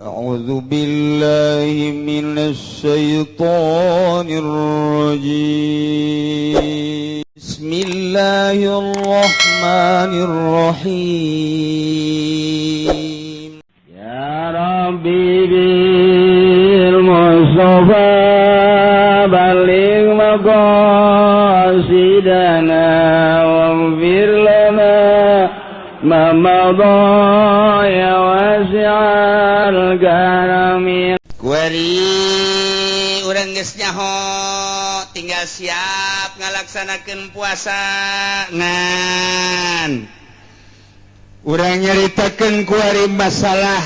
أعوذ بالله من الشيطان الرجيم بسم الله الرحمن الرحيم يا ربي بالمصطفى بلغ مقاصدنا واغفر لنا ما مضى يا واسع الكرم. Kuari urang geus nyaho tinggal siap ngalaksanakeun puasa ngan urang nyaritakeun kuari masalah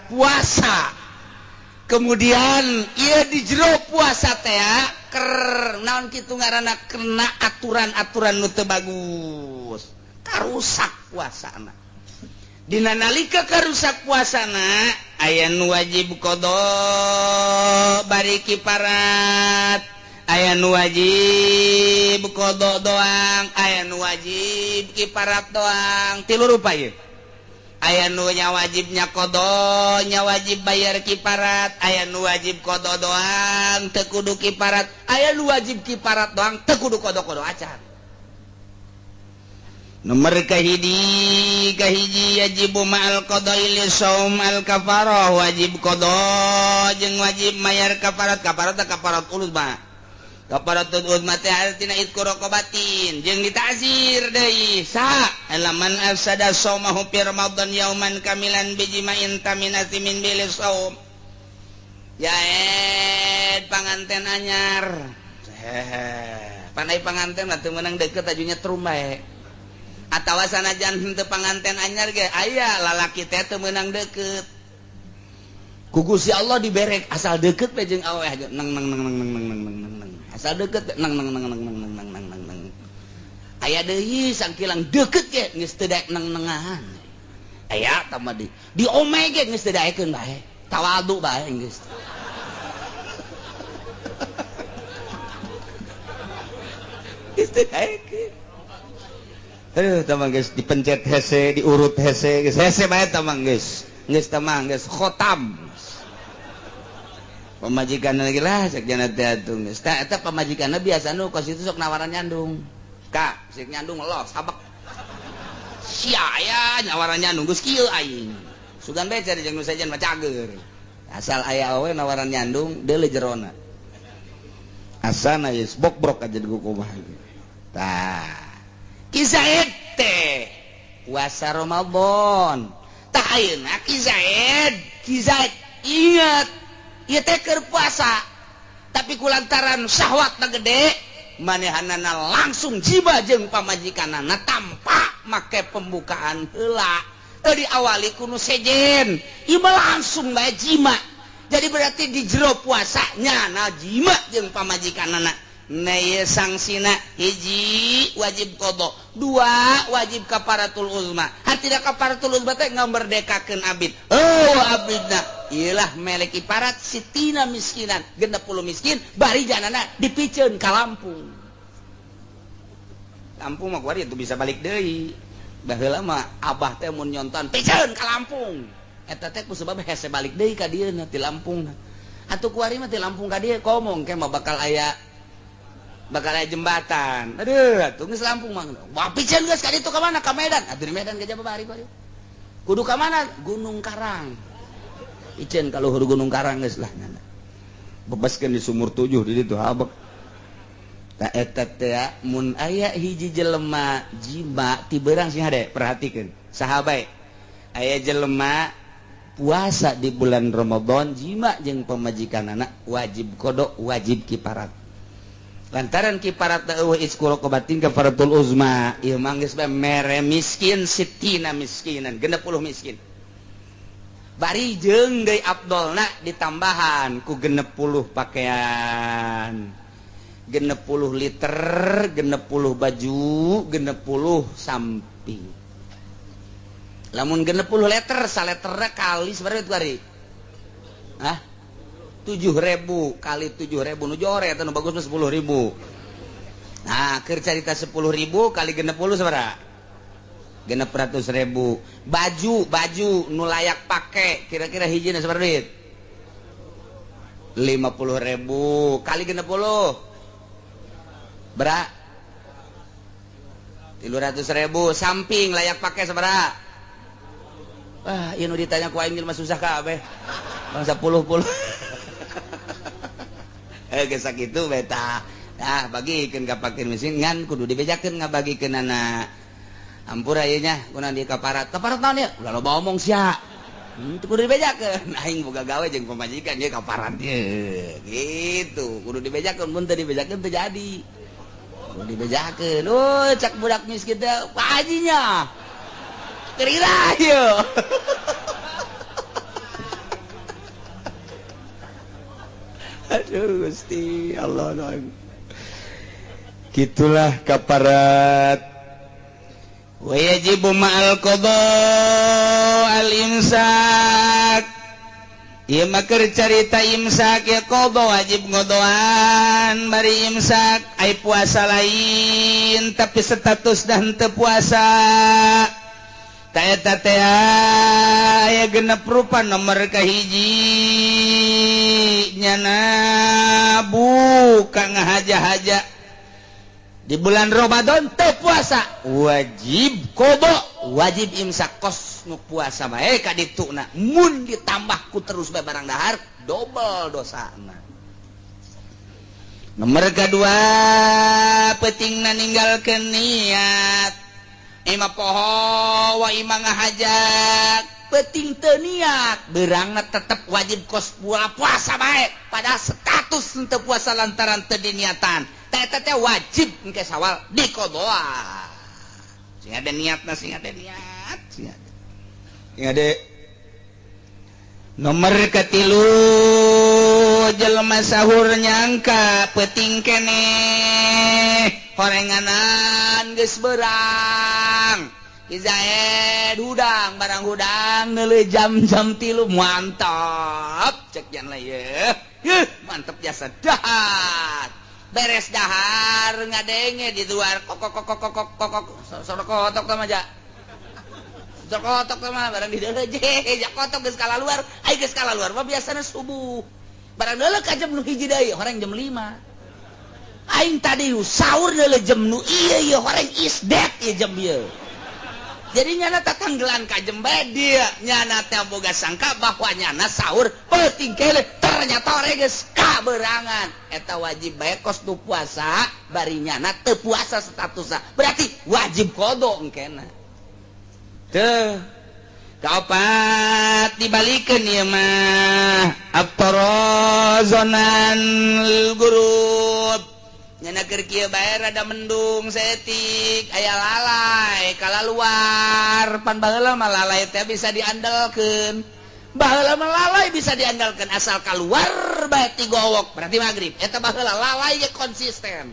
puasa kemudian ieu di jero puasa teh keur naon kitu ngaranna kena aturan-aturan nu teu bagus karusak puasana. Dina nalika karusak puasana aya nu wajib qada bari kiparat, aya nu wajib qada doang, aya nu wajib kiparat doang. Tilu rupa ieu. Aya nu nya wajibnya qada, nya wajib bayar kiparat, aya nu wajib qada doang teu kudu kiparat, aya nu wajib kiparat doang teu kudu qada-qada acan. Nomor kahiji yajibu ma'al qada'i li shaum al kafarah, wajib qada jeung wajib mayar kafarat uzma. Kafaratul uzma teh artina itqu raqabatin jeung ditazir deui saha laman afsada shaumahu fi ramadan yauman kamilan bijima'in taminati min bil shaum. Yaed panganten anyar. Pandai panganten mah teu meunang deukeut ajunya trum bae. Atawa sanajan henteu panganten anyar ge aya lalaki teh teu meunang deukeut ku Gusti Allah diberek asal deukeut we jeung aweh nang asal deukeut nang aya deui sangkilang deukeut ge geus teu daek nang-nangahan aya tambah di omeh ge geus teu daekeun bae tawadu bae geus geus teu daekeun. Tamang guys dipencet hese diurut hese guys hese bae tamang guys khotam pamajikan lagi lah sakjana teh atuh geus tah eta pamajikanna biasana kos itu sok nawaran nyandung ka sik nyandung los habak sia aya nawaran nyandung geus kieu aing sugan bae cari jeung nu sajen mah cager asal aya we nawaran nyandung deuleu jerona asana geus bok-brok aja di kumaha tah Kisah ete puasa Ramadan tah ayeuna Kizaid ingat ieu teh keur puasa tapi kulantaran syahwatna gede manehanana langsung jiba jeung pamajikanana tanpa make pembukaan heula teu diawali ku nu sejen ieu mah langsung bae jima jadi berarti di jero puasanya na jima jeung pamajikanana. Naya sangsina hiji wajib qada, dua wajib kafaratul uzma. Artinya kafaratul uzma teh ngamerdekakeun abid. Oh abidna ieulah melek iparat sitina miskinan, 60 miskin bari janana dipikeun ka Lampung. Lampung mah kuari itu bisa balik deui. Baheula mah abah teh mun nyonton pikeun ka Lampung. Eta teh kusebab hese balik deui ka dieu ti Lampung. Atuh kuari mah ti Lampung ka dieu komong ke mah bakal aya jembatan. Aduh, atuh geus Lampung mah. Wah, piceun geus ka ditu ka mana? Ka Medan. Atuh di Medan ge bari kudu. Kudu ka mana? Gunung Karang. Piceun ka luhur Gunung Karang geus lah nyana. Bebaskeun di sumur 7 di ditu habek. Tah eta teh mun aya hiji jelema jima ti beurang sing hade, perhatikeun. Saha bae? Aya jelema puasa di bulan Ramadan jima jeung pamajikanana wajib qada, wajib kiparat. Lantaran kiparat eueuh isqu raqabatin kafaratul uzma ieu mah geus bae mere miskin sitina miskinan 60 miskin bari jeung deui afdolna ditambahan ku 60 pakaian 60 liter 60 baju 60 samping lamun 60 liter saleterna kali sabaraha kuari hah 7.000 kali 7.000 nu jore eta nu bagus mah 10.000. Nah, keur carita 10.000 kali 60 sabaraha? 600.000 baju nu layak pakai kira-kira hijina seperti 50.000 kali 60 berak 300.000 samping layak pakai seberapa ini ditanya ku aing mah susah kabeh bangsa 10 geus sakitu beta nah bagikeun ka pakir miskin ngan kudu dibejakeun ngabagikeun anak ampura ieu nya kunaon di kaparat naon ya ulah loba omong sia kudu dibejakeun aing boga gawe jeung pamajikan ieu kaparat ieu gitu kudu dibejakeun mun teu dibejakeun teu jadi kudu dibejakeun cak budak miskin teh Pak Hajinya kerira ieu aduh Gusti Allah gitulah kaparat wajibu ma'al qada al-imsak ieu mah keur carita imsak ya qada wajib ngodoan bari imsak ai puasa lain tapi status dan teu puasa ta eta teh aya genep rupa nomor kahiji nyana buka ngahaja-haja di bulan Ramadan teu puasa wajib qada wajib imsak kos nu puasa bae ka dituna mun ditambah ku terus bae barang dahar double dosana. Nomor kedua pentingna ninggalkeun niat ima poho wa ima ngahajat penting teu niat beurangna tetep wajib kos puasa bae pada status teu puasa lantaran teu diniatan eta teh wajib engke sawal dikodoa sing ada niatna sing ada niat sing ada nomor katilu jelema sahur nyangka penting keneh horenganan geus beurang Izaed hudang barang hudang neuleuh jam-jam 3 mantap cek jan lah ye mantap jasa dahat beres dahar ngadenge di luar kokok sok kotok tah aja sok kotok tah mah barang di deuleu jak kotok geus kala luar ai geus kala luar mah biasana subuh barang deuleu ka jam nu hiji deui horeng jam 5 aing tadi sahur deuleu jam nu ieu horeng isdet ieu jam ieu jadi nyana tatanggelan ka jam bae dia nyana teh boga sangka bahwa nyana sahur penting kele ternyata geus kaberangan eta wajib bae kos nu puasa bari nyana teu puasa statusna berarti wajib qada engkena teu kaopat dibalikeun ieu mah abtarazonan gurub nyana keur kieu bae rada mendung setik aya lalai kala luar pan baheula mah lalai teh bisa diandalkeun baheula mah lalai bisa diandalkeun asal kaluar bae ti gowok berarti magrib eta baheula lalai ge konsisten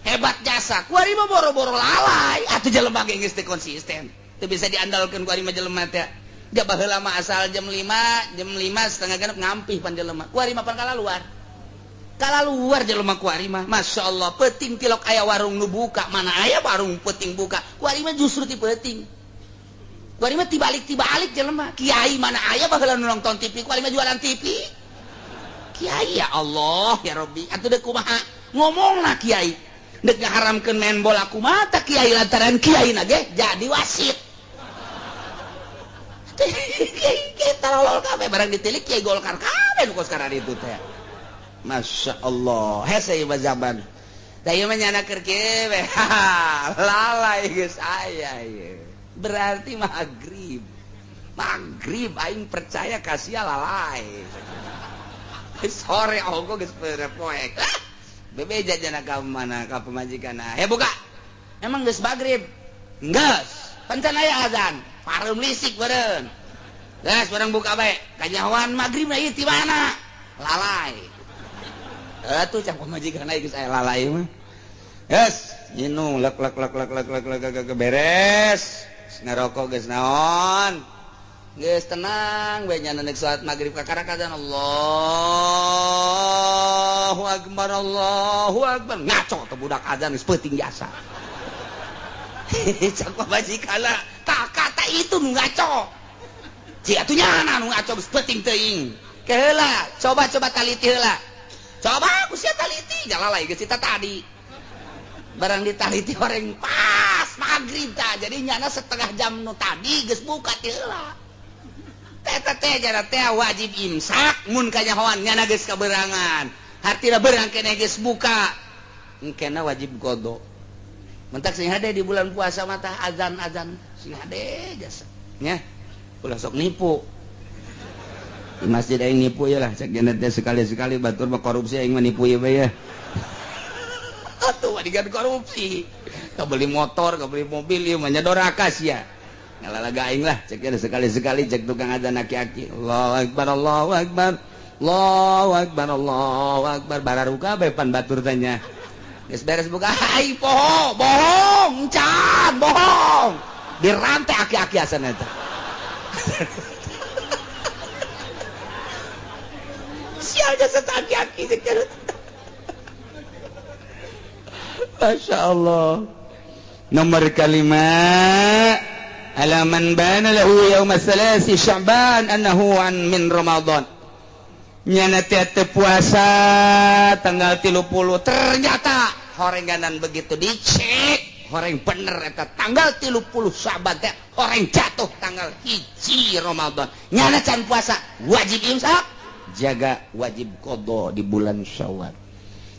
hebat jasa kuari mah boro-boro lalai atuh jelema ge geus teu konsisten teu bisa diandalkeun kuari mah jelema teh da baheula mah asal jam 5 setengah genep ngampih pan jelema kuari mah pan kala luar jelema kuari mah masyaallah penting tilok aya warung nu buka mana aya warung penting buka kuari mah justru ti penting kuari mah tibalik jelema kiai mana aya baheula nu nonton TV kuari mah jualan TV kiai ya Allah ya Rabbi atuh deuk kumaha ngomongna kiai deuk ngaharamkeun main bola kumaha tah kiai lantaran kiai na ge jadi wasit kita lolol kabeh barang ditilik kiai Golkar kabeh nu kos karana itu teh Masya Allah hese ieu zaman da ieu mah nyana keur kieu we lalai geus aya ieu berarti maghrib aing percaya ka sia lalai sore ongko geus poek bebeja jana ka mana ka pamajikanna buka emang geus maghrib geus pancan aya azan pareum lisik beureun geus barang buka bae kanyahoan maghrib ieu ti mana lalai atuh cak pamajikan aing geus aya lalai mah geus nginung lek beres ngarokok geus naon geus tenang we nyana neuk salat magrib kakarakadan Allahu akbar ngaco teh budak adzan geus peuting jasa cak pamajikanna tak kata itu nu ngaco cik atuh nyana nu ngaco geus penting teuing keheula coba taliti heula coba ku sia taliti jalalai geus eta tadi barang ditaliti horeng pas magrib tah jadi nyana setengah jam nu tadi geus buka ti heula eta teh jara teh wajib imsak mun kanyahoan nyana geus kaberangan hartina beurang keneh geus buka engkena wajib qada mentak sing hade di bulan puasa mah tah azan sing hade jasa nya ulah sok nipu di masjid aing nipu ya lah cek janat teh sekali-sekali batur mah korupsi aing mah nipu ya bae ya atuh wadigan korupsi kabeli motor kabeli mobil ieu mah nyadoraka sia ngalalaga aing lah cek janat sekali-sekali cek tukang azan aki-aki Allahu akbar Allahu akbar Allahu akbar Allahu akbar bararuka bae pan batur tanya geus beres buka hai bohong can bohong dirantai aki-aki asan eta sial jasa aki-aki Masya Allah nomor kalimat alaman bana lahu yaum salasi sya'ban annahu an min ramadan nyana teh puasa tanggal 30 ternyata horenganan begitu dicek horeng bener eta tanggal 30 Sya'ban teh horeng jatuh tanggal 1 Ramadan nyana can puasa wajib imsak jaga wajib qada di bulan Syawal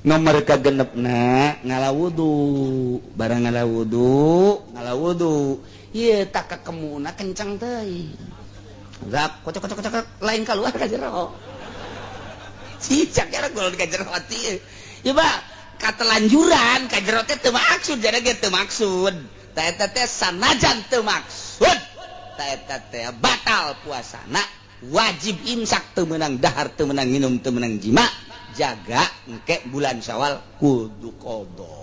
nomor kagenepna ngalawudu barang ngalawudu ieu tak kakemuna kencang teuing zak kocok lain keluar ka jero cicak ya kalau dikajar hati ya pak katelanjuran kajar teh teu maksud jadi ge teu maksud ta eta teh sanajan teu maksud ta eta teh batal puasana wajib imsak teu meunang dahar teu meunang minum teu meunang jima jaga engke bulan Syawal kudu qada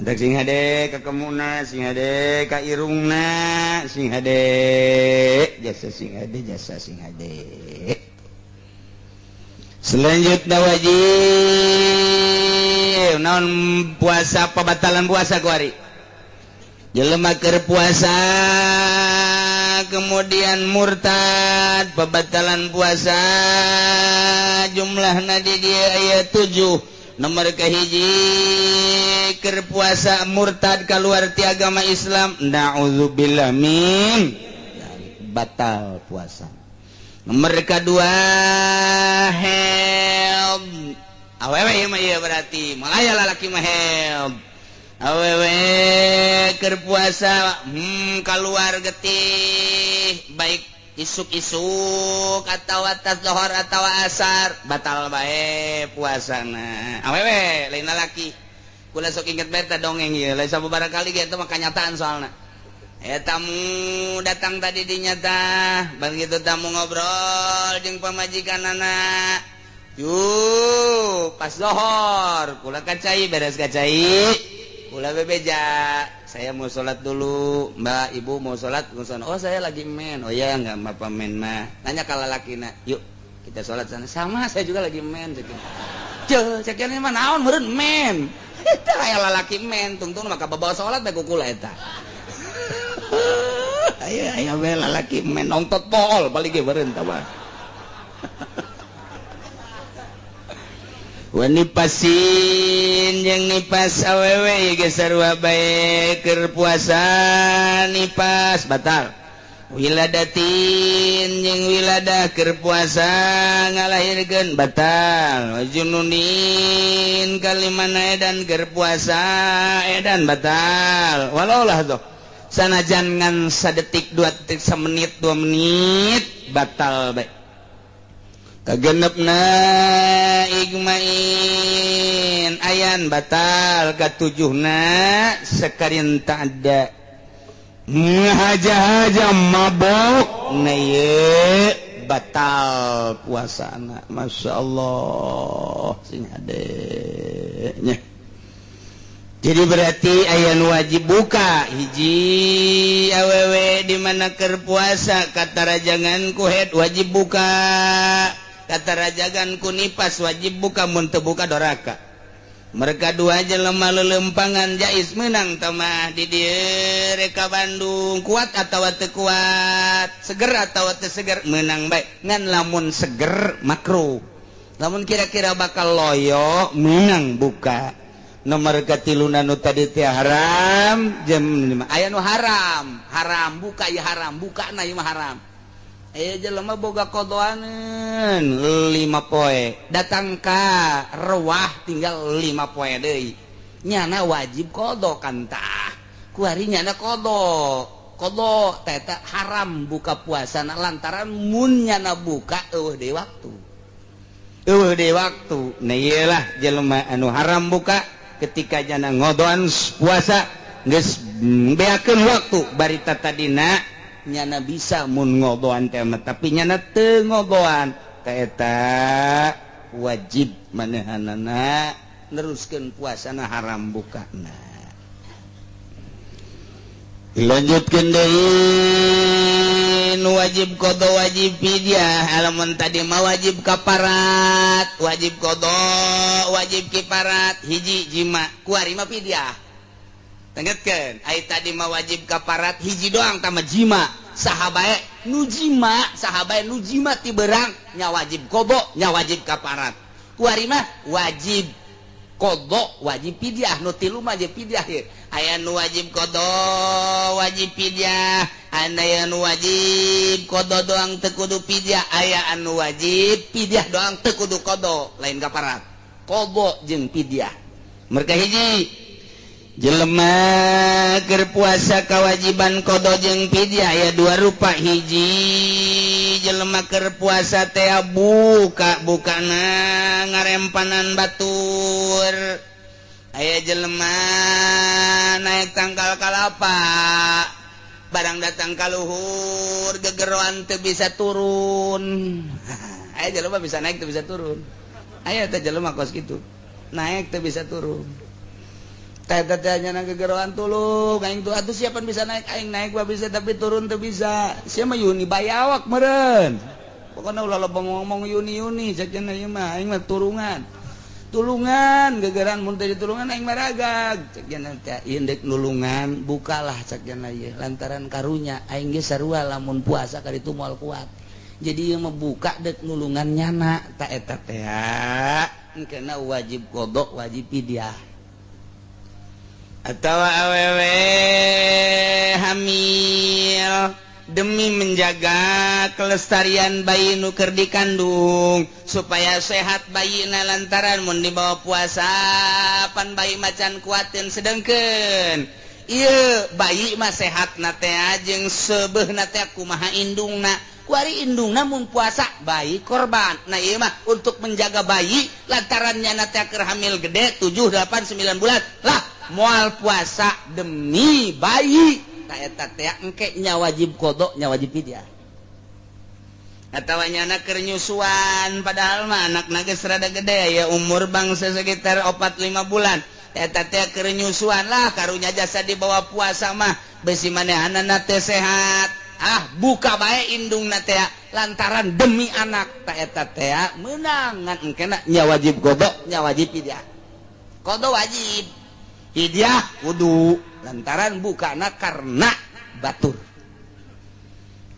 entek sing hade ka kemuna sing hade ka irungna sing hade jasa sing hade selanjutnya wajib naon puasa pembatalan puasa kuari jelema keur puasa kemudian murtad pembatalan puasa jumlahna di dia aya 7 nomor kahiji keur puasa murtad keluar ti agama Islam naudzubillah min batal puasa nomor kedua helm awewe mah ieu berarti malaya lalaki mah helm awewe keur puasa keluar getih baik isuk-isuk atau atas zuhur atau asar batal bae puasana awewe lain lalaki kula sok inget bae dongeng ieu lain sababaraha kali ge eta mah kanyataan soalna tamu datang tadi dinyata begitu tamu ngobrol jeung pamajikan anak yuk pas zohor kula kacai beres kacai kula bebeja saya mau sholat dulu mbak ibu mau sholat oh saya lagi men oh ya nggak apa men mah nanya kalau lakina yuk kita sholat sana sama saya juga lagi men cekian ini mah naon meureun men eta aya lalaki men tungtung maka bawa sholat bae kukula eta ayo we lalaki men nongtot pol balik ge beureun tah mah wani pasin jeung nipas awewe ge sarua bae keur puasa nipas batal wiladatin jeung wiladah keur puasa ngalahirkeun batal wajununin kalimana edan keur puasa edan batal walau lah tuh sanajan ngan sadetik 2 detik semenit 2 menit batal bae kagenepna igmain ayan batal katujuhna sekarin tak ada ngahaja-haja mabok na ye batal puasana Masya Allah sing adenya. Jadi berarti ayan wajib buka hiji awewe di mana keur puasa kata rajangan ku head wajib buka kata rajangan ku nipas wajib buka mun teu buka doraka mereka dua jelema lelempangan jais menang tamah di dieu reka Bandung kuat atau teu kuat seger atau teu seger menang bae ngan lamun seger makruh lamun kira-kira bakal loyo menang buka nomor katiluna nu tadi teh haram jam 5 aya nu haram buka ya haram buka na ieu mah haram jelema boga kodoaneun 5 poe datang ka rewah tinggal 5 poe deui nyana wajib kodo kan tah kuari nyana kodo teh haram buka puasana lantaran mun nyana buka eueuh deui waktu nah iyalah jelema anu haram buka ketika nyana ngodoan puasa geus beakeun waktu barita tadina nyana bisa mun ngodoan teh tapi nyana teu ngodoan teh eta wajib manehanana neruskeun puasana haram bukana dilanjutkeun deui nu wajib qada wajib fidyah alamun tadi mah wajib kafarat wajib qada wajib kifarat hiji jima kuari mah fidyah tengetkeun ai tadi mah wajib kafarat hiji doang tama jima sahabae nu jima ti beurang nya wajib qada nya wajib kafarat kuari mah wajib qada wajib fidyah nu tilu mah wajib fidyah aya nu wajib qada wajib fidyah aya nu wajib qada doang teu kudu fidyah aya anu wajib fidyah doang teu kudu qada lain kafarat qada jeung fidyah mereka hiji jelema keur puasa kawajiban qada jeung fidyah aya dua rupa hiji jelema keur puasa teh bukana ngarempanan batur aya jelema naik tangkal kalapa barang datang ka luhur gegeroan teu bisa turun aya jelema bisa naik teu bisa turun aya teh jelema kos kitu naik teu bisa turun tanya nang gegeroan tulung aing tuh atuh siapan bisa naik aing naik mah bisa tapi turun teu bisa sia mah Yuni bayawak meureun pokona ulah loba ngomong Yuni sajeuna ieu mah aing mah tulungan gegeran mun teu ditulungan aing mah ragag sajeuna teh indek nulungan bukalah sajeuna ieu lantaran karunya aing ge sarua lamun puasa ka ditu moal kuat jadi ieu mah buka dek nulungan nyana ta eta teh engkeuna wajib qada wajib fidyah atau awewe hamil demi menjaga kelestarian bayi nu keur dikandung supaya sehat bayina lantaran mun dibawa puasa pan bayi macan kuatin sedengkeun ieu bayi mah sehatna teh jeung seubeuna teh kumaha indungna kuari indungna mun puasa bayi korban nah ieu mah untuk menjaga bayi lantaran nyana teh keur hamil gede 7 8 9 bulan lah moal puasa demi bayi ta eta teh engke nya wajib qada nya wajib fidyah atawa nyana keur nyusuan padahal mah anakna geus rada gede ya umur bangsa sekitar 4-5 bulan eta teh keur nyusuan lah karunya jasa dibawa puasa mah besi manehanana teh sehat buka bae indungna teh lantaran demi anak ta eta teh meunang ngan engkena nya wajib qada nya wajib fidyah qada wajib fidyah kudu lantaran bukana karena batur.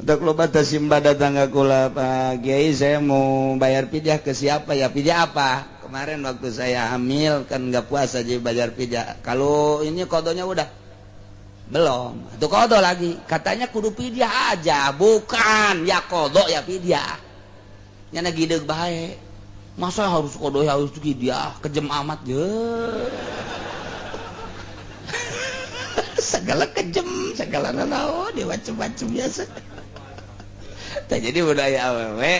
Untuk loba tasimba datang ke kula Pak Kiai saya mau bayar fidyah ke siapa ya fidyah apa? Kemarin waktu saya hamil kan nggak puasa jadi bayar fidyah. Kalau ini kodonya udah belum. Itu kodo lagi katanya kudu fidyah aja bukan ya kodo ya fidyah. Nyana gideg bae. Masa harus kodo harus fidyah kejem amat je. Segala kejem, segala nanaon, macam-macam biasa. Jadi budaya awewe,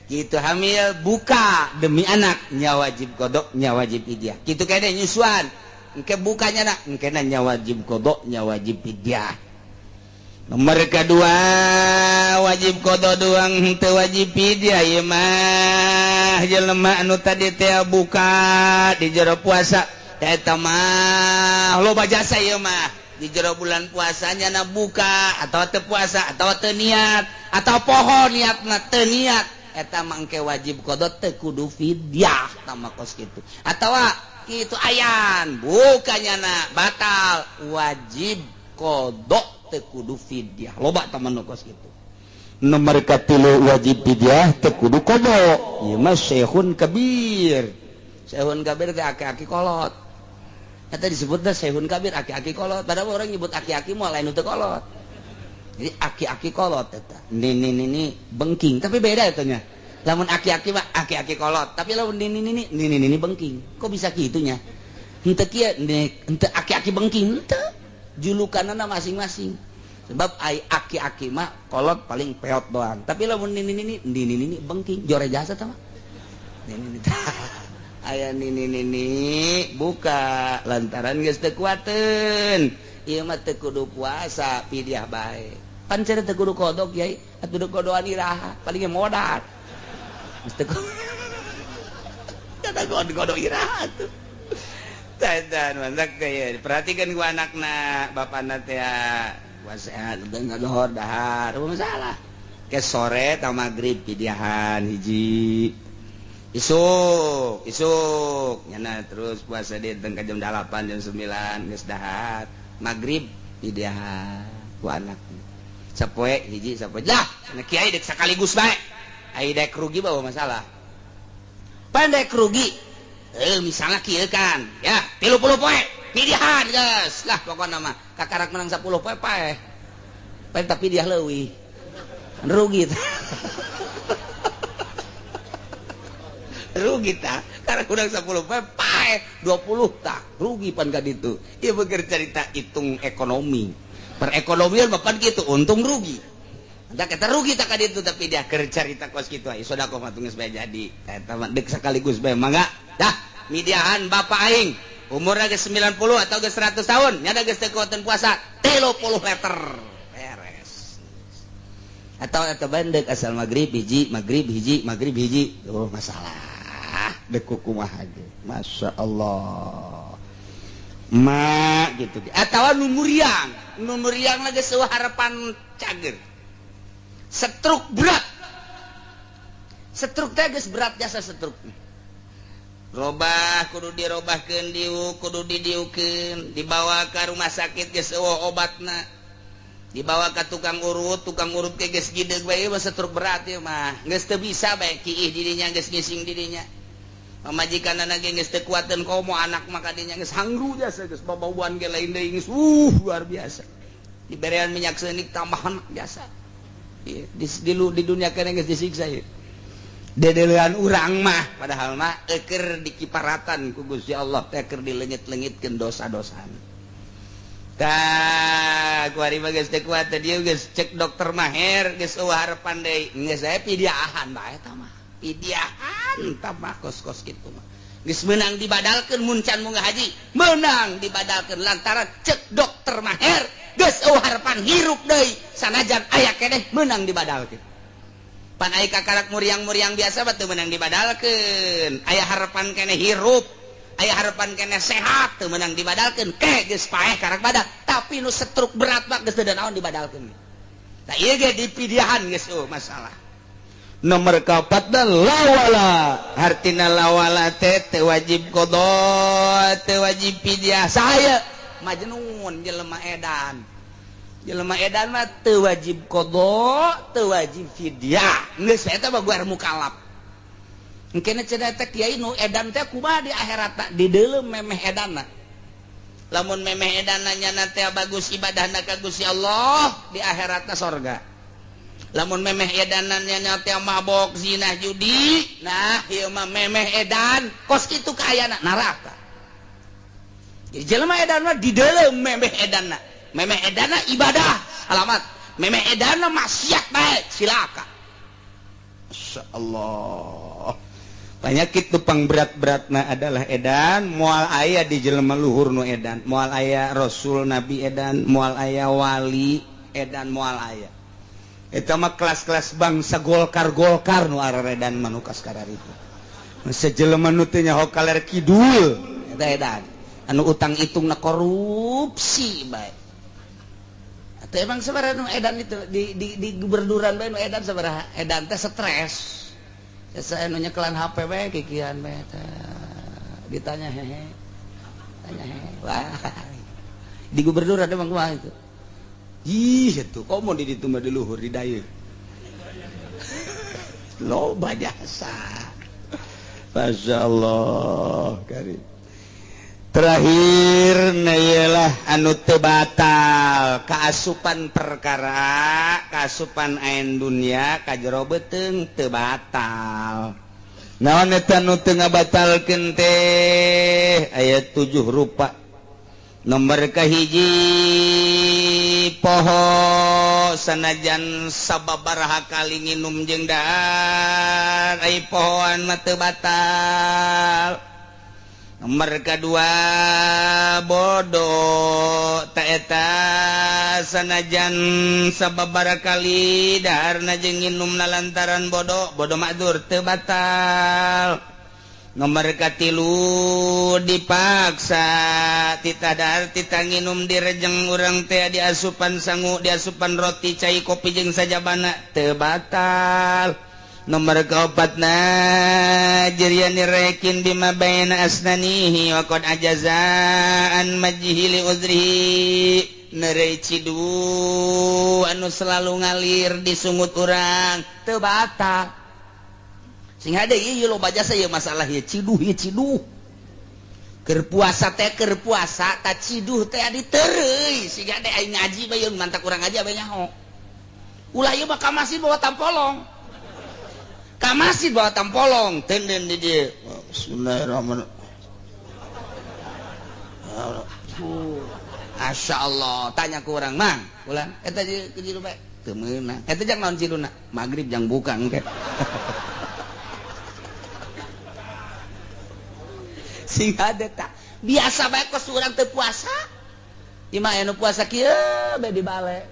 gitu hamil buka demi anak, nya wajib qada, nya wajib fidyah. Gitu kade nyusuan, engke bukanya nak, engke nya wajib qada, nya wajib fidyah. Nomor kedua wajib qada doang teu wajib fidyah ieu mah jelema anu tadi teh buka di jero puasa. Eta mah loba jasa ieu mah di jero bulan puasanya na buka atau teu puasa atau teu niat atau poho niatna teu niat eta mangke wajib qada teu kudu fidyah tama kos kitu atawa kitu ayan bukannya batal wajib qada teu kudu fidyah loba taman kos kitu nomor katilu wajib fidyah teu kudu qada ieu mah syekhun kabir teh aki-aki kolot eta disebutna syekhun kabir aki-aki kolot padahal orang nyebut aki-aki mah lain teu kolot. Jadi aki-aki kolot eta. Nini bengking, tapi beda etanya. Lamun aki-aki mah aki-aki kolot, tapi lamun nini bengking. Kok bisa kitunya? Henteu kieu henteu aki-aki bengking, henteu. Julukanana masing-masing. Sebab ai aki-aki mah kolot paling peot doang. Tapi lamun nini bengking, jore jasa tah mah. Nini. Aya nini buka lantaran geus teu kuateun. Ieu mah teu kudu puasa, pidiah bae. Pan cenah teu kudu kodok yai, atuh teu kodoan iraha, paling modal. Geus teu kada kodok iraha tuh. Tadan mantak kayak perhatikan ku anakna, bapana teh puasa teu ngadohor dahar, apa masalah. Ke sore ta magrib pidiahan hiji. Isuk nyana terus puasa di tengah jam 8 jam 9 geus dahar. Magrib pidiahan ku anak sapoe hiji sapoe lah cenah kiai dek sakaligus bae ai dek rugi bawa masalah pandek rugi misalnya kieu kan ya 30 poe pidiahan geus lah pokona mah kakarak menang 10 poe paeh tapi dia leuwih rugi rugi tah karena kurang 10 poe paeh 20 tah rugi pan ka ditu ieu beker cerita hitung ekonomi perekonomian bapak gitu untung rugi da kita rugi tak ka ditu tapi dia keur carita kos kitu aya sodaqoh mah geus bae jadi eta mah deuk sakaligus bae mangga dah midiahan bapak aing umurna geus 90 atau geus 100 tahun nya da geus teu kuateun puasa 30 liter beres atau bandek asal maghrib hiji oh masalah deuk kumaha ge masyaallah mak gitu atawa numuriang lagi sewa harapan cager setruk teh geus berat jasa setruk robah kudu dirobahkeun diuk kudu didiukeun dibawa ke rumah sakit geus eueuh obatna dibawa ke tukang urut ge geus gideg bae mah setruk berat ieu mah geus teu bisa bae kiih dirinya geus ngising dirinya pamajikanana ge geus teu kuateun komo anak mah kadinya geus hangru jasa geus babauan ge lain deui geus luar biasa diberian minyak seunik tambah anak jasa di dunia kene geus disiksa ieu dedeulean urang mah padahal mah keur dikiparatan ku Gusti Allah teh keur dileungit-leungitkeun dosa-dosana tah kuari mah geus teu kuat dieu geus cek dokter Maher geus eueuh harapan deui geus aya pidiahan bae tah mah pidiahan tambah kos-kos kitu mah geus meunang dibadalkeun mun can munggah haji meunang dibadalkeun lantaran cek dokter Maher geus eueuh harapan hirup deui sanajan aya keneh meunang dibadalkeun pan aya kakarak muriang-muriang biasa teu meunang dibadalkeun aya harapan keneh hirup aya harapan keneh sehat teu meunang dibadalkeun ke geus paeh karak badak tapi nu setruk berat mah geus teu naon dibadalkeun tah ieu ge dipidiahan geus masalah nomor kaopat dan lawala artina lawala teh teu wajib qada teu wajib pidyah saya majnun jelema edan mah teu wajib qada teu wajib fidyah geus eta mah guar mukallaf engkena cenah teh kiai nu edan teh kumaha di akhiratna di deulem memeh edanna lamun memeh edanna nyana teh bagus ibadahna ka Gusti Allah di akhiratna sorga lamun memeh edanan nya teh mabok zina judi nah ieu mah memeh edan kos kitu kaayana neraka jadi jelema edan mah di deulem memeh edanna ibadah alamat memeh edanna maksiat bae cilaka masyaallah penyakit tupang berat-beratna adalah edan moal aya di jelema luhur nu edan moal aya rasul nabi edan moal aya wali edan moal aya eta mah kelas-kelas bangsa golkar nu araredan manukas kararitu sejelema nu teu nyaho kaler kidul eta edan anu utang-itungna korupsi bae eta emang sabaraha nu edan itu di gubernuran bae nu edan sabaraha edan teh stres saya nu nyekelan HP bae kikian bae ditanya hehe tanya hehe wah di gubernur ada bang kumaha itu ih itu kok mau di ditu mah di luhur di daya loba jasa Masya Allah karim terakhir nayalah anu teu batal kaasupan perkara kaasupan ain dunia kajero beteung teu batal naon eta nu teu ngabatalkeun teh aya 7 rupa nomor kahiji poho sanajan sababaraha kali nginum jeung dahar ai pohoan mah teu batal nomor kedua bodoh taeta sanajan sababaraha kali daharna jeung nginumna lantaran bodoh makdur teu batal nomor katilu dipaksa tita dahar tita nginum direjeng urang teh diasupan sangu diasupan roti cai kopi jeung sajabana teu batal nomor kaopatna jerian nirekin bima baina asnanihi wa qad ajazaan majhili uzrihi nerei cidu anu selalu ngalir di sungut urang teu batal sing hade ieu loba jasa ieu masalah ieu ciduh keur puasa teh keur puasa ta ciduh teh ditereuy sing hade aing ngaji bae mantak urang ngaji bae nyaho ulah ieu mah ka masjid bawa tampolong ka masjid bawa tampolong tenden di dieu bismillahirrahmanirrahim Masya Allah tanya ke orang mang ulang eta cidu bae teu meunang eta jang naon ciduna magrib jang buka engke sing ada tak biasa bae kos urang teu puasa ieu mah anu puasa kieu bae di bale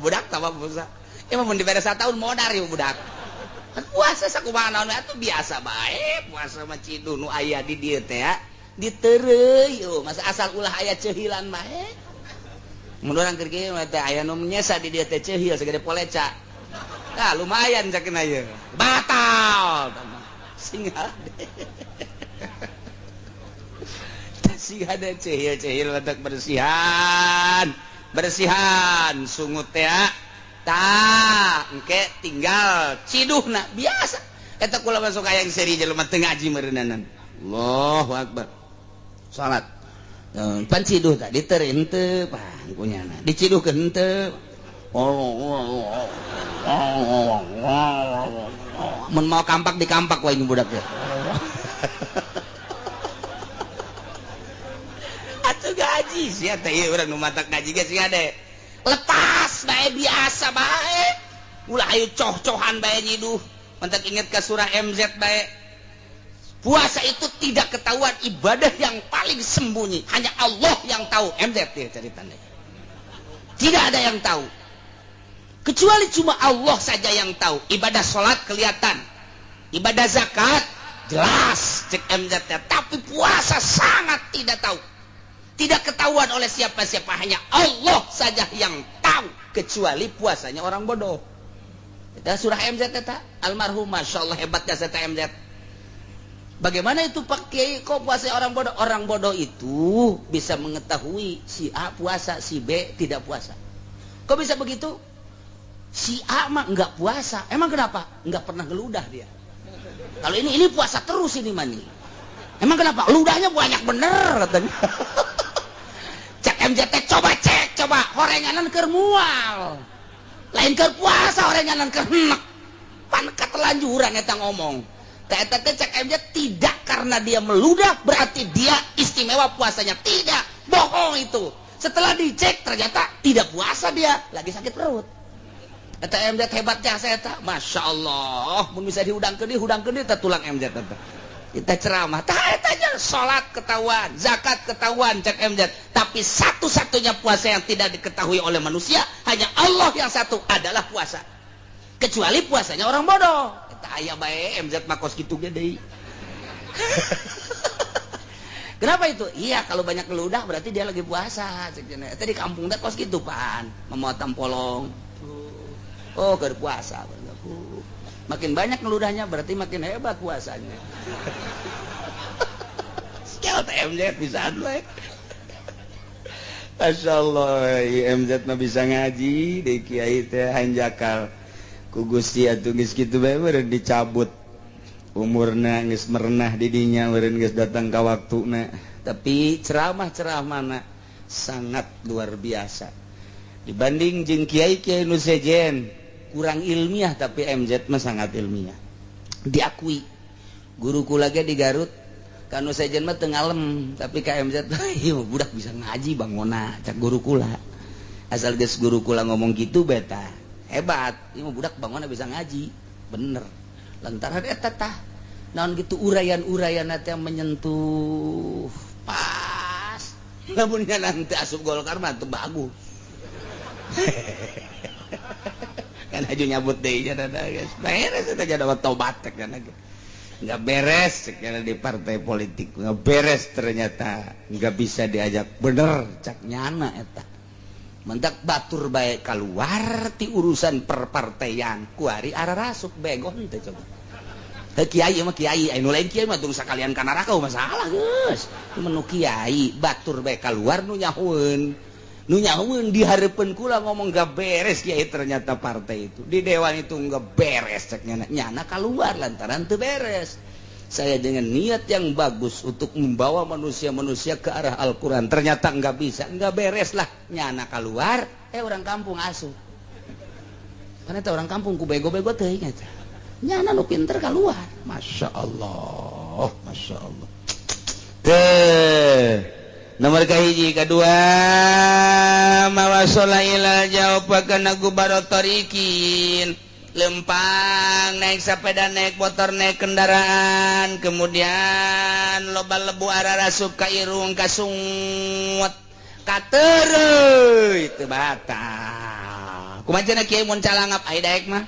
budak tambah puasa ieu mah mun dibere sataun modar ieu budak puasa sakumaha naon atuh biasa bae puasa mah cidu nu aya di dieu teh ya ditereuy masa asal ulah aya ceuhilan bae mun urang keur kieu mah teh aya nu nyesa di dieu teh ceuhil sagede poleca nah lumayan cakeun ayeuna batal sing ada cehil ledak bersihan sungut teh tah engke tinggal ciduhna biasa eta kula masuk aya seri jelema teu ngaji meureunanan Allahu akbar salat pan ciduh tah diteureun teu pangkunyana diciduhkeun teu mun mau kampak di kampak wae budak teh atuh gaji sia teh ieu urang nu matak ngaji ge sing ade lepas bae biasa bae ulah ayo coh-cohan bae nyiduh mentak inget ka surah MZ bae puasa itu tidak ketahuan ibadah yang paling sembunyi hanya Allah yang tahu MZ dia ceritanya tidak ada yang tahu kecuali cuma Allah saja yang tahu ibadah sholat kelihatan ibadah zakat jelas cek MZ tapi puasa sangat tidak tahu tidak ketahuan oleh siapa-siapa hanya Allah saja yang tahu kecuali puasanya orang bodoh kita surah MZ eta almarhum masyaallah hebatnya saya MZ bagaimana itu Pak Kiai kok puasa orang bodoh itu bisa mengetahui si A puasa si B tidak puasa kok bisa begitu si A mah enggak puasa emang kenapa enggak pernah ngeludah dia kalau ini puasa terus ini mani emang kenapa ludahnya banyak bener katanya cek MJT coba horenganan keur mual lain keur puasa horenganan keur henek pan ketelanjuran eta ngomong eta cek MJ tidak karena dia meludah berarti dia istimewa puasanya tidak bohong itu setelah dicek ternyata tidak puasa dia lagi sakit perut eta MZ hebatnya saya eta Masya Allah mun bisa dihudangkeun deui teh tulang MZ eta kita ceramah tah etanya salat ketahuan zakat ketahuan cek MZ tapi satu-satunya puasa yang tidak diketahui oleh manusia hanya Allah yang satu adalah puasa kecuali puasanya orang bodoh eta aya bae MZ mah kos kitu ge deui Kenapa itu? Iya, kalau banyak keludah berarti dia lagi puasa. Tadi kampung teh kos gitu pan, memotong polong. Oh, keur puasa. Makin banyak keludahnya berarti makin hebat puasanya. Skel TMZ bisa dulu. Masya Allah, IMZ mah bisa ngaji, di kiai teh hanjakal. Ku Gusti atuh geus kitu bae meureun dicabut. Umurna geus merenah di dinya, meureun geus datang ka waktuna. Tapi ceramah-ceramahna sangat luar biasa. Dibanding jeung kiai-kiai nu sejen, kurang ilmiah tapi MZ mah sangat ilmiah. Diakui. Guruku lagi di Garut, kanu sejen mah teu ngalem, tapi ka MZ ieu budak bisa ngaji bangona, cak guru kula. Asal geus guru kula ngomong kitu beta, hebat. Ieu budak bangona bisa ngaji. Bener. Lantaran eta tah naon gitu urayan-urayan teh menyentuh pas. Lamun nanti asup Golkar mah teu bagus. Kan aju nyabut deui nya guys. Beres eta jadi tobat teh kana. Nggak beres karena di partai politik, nggak beres ternyata, nggak bisa diajak bener cak nyana eta. Mentak batur baik keluar ti urusan perpartaian, kuari arah rasuk begon teh coba. Kiai mah kiai, anu lain kiai mah tung sakalian ka neraka masalah geus. Menu kiai batur baik keluar nu nyahueun. Nu nyahueun dihareupeun kula ngomong nggak beres kiai ternyata partai itu. Di dewan itu nggak beres cek nyana keluar lantaran teu beres. Saya dengan niat yang bagus untuk membawa manusia-manusia ke arah Al-Quran, ternyata nggak bisa, nggak beres lah. Nyana keluar, orang kampung asuh. Karena orang kampung ku bego-bego teh ingat. Nyana nu pinter keluar, masya Allah, masya Allah. Nomor kahiji kedua, mawasola ilal jawabakana gubaratorikin. Lempang naik sepeda, naik motor, naik kendaraan, kemudian loba lebu arah rasup ka irung ka sungut katereuy teu batal. Kumaha kieu mun calangap ai daek mah.